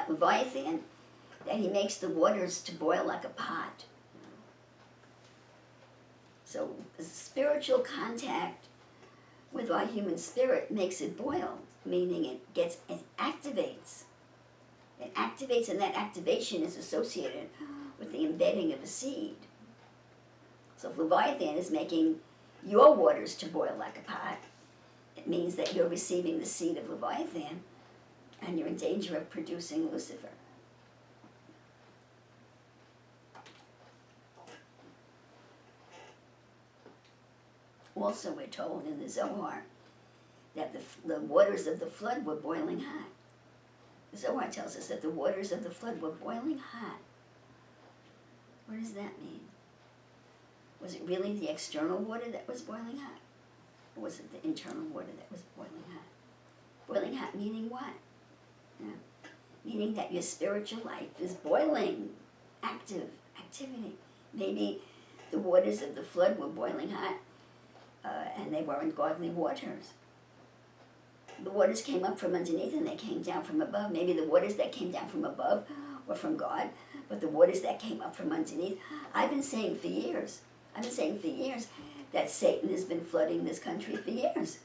about Leviathan, that he makes the waters to boil like a pot. So spiritual contact with our human spirit makes it boil, meaning it activates. It activates, and that activation is associated with the embedding of a seed. So if Leviathan is making your waters to boil like a pot, it means that you're receiving the seed of Leviathan, and you're in danger of producing Lucifer. Also, we're told in the Zohar that the waters of the flood were boiling hot. The Zohar tells us that the waters of the flood were boiling hot. What does that mean? Was it really the external water that was boiling hot? Or was it the internal water that was boiling hot? Boiling hot meaning what? Yeah. Meaning that your spiritual life is boiling, activity. Maybe the waters of the flood were boiling hot, and they weren't godly waters. The waters came up from underneath and they came down from above. Maybe the waters that came down from above were from God, but the waters that came up from underneath, I've been saying for years that Satan has been flooding this country for years.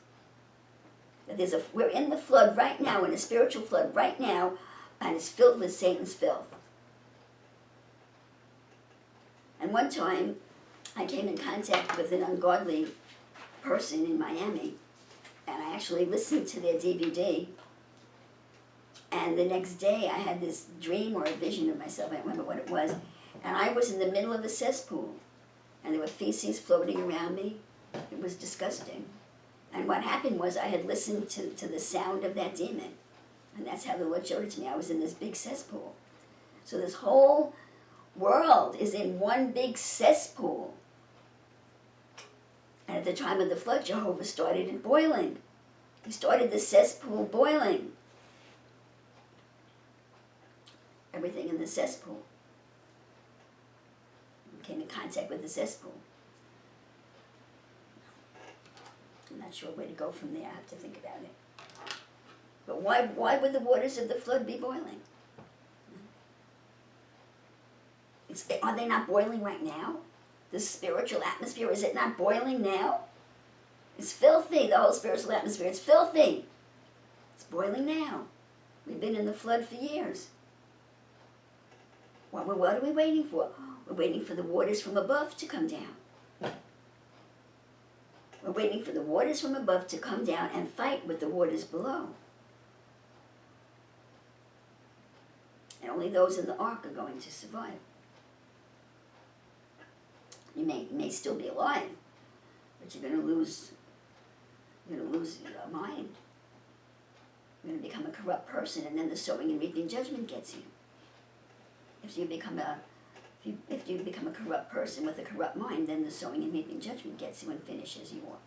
That we're in the flood right now, in a spiritual flood right now, and it's filled with Satan's filth. And one time, I came in contact with an ungodly person in Miami, and I actually listened to their DVD, and the next day I had this dream or a vision of myself, I don't remember what it was, and I was in the middle of a cesspool, and there were feces floating around me. It was disgusting. And what happened was I had listened to the sound of that demon, and that's how the Lord showed it to me. I was in this big cesspool. So this whole world is in one big cesspool. And at the time of the flood, Jehovah started it boiling. He started the cesspool boiling. Everything in the cesspool. I came in contact with the cesspool. I'm not sure where to go from there. I have to think about it. But why would the waters of the flood be boiling? Are they not boiling right now? The spiritual atmosphere, is it not boiling now? It's filthy, the whole spiritual atmosphere. It's filthy. It's boiling now. We've been in the flood for years. What are we waiting for? We're waiting for the waters from above to come down. We're waiting for the waters from above to come down and fight with the waters below. And only those in the ark are going to survive. You may still be alive, but you're going to lose your mind. You're going to become a corrupt person, and then the sowing and reaping judgment gets you. If you become a corrupt person with a corrupt mind, then the sowing and reaping judgment gets you and finishes you off.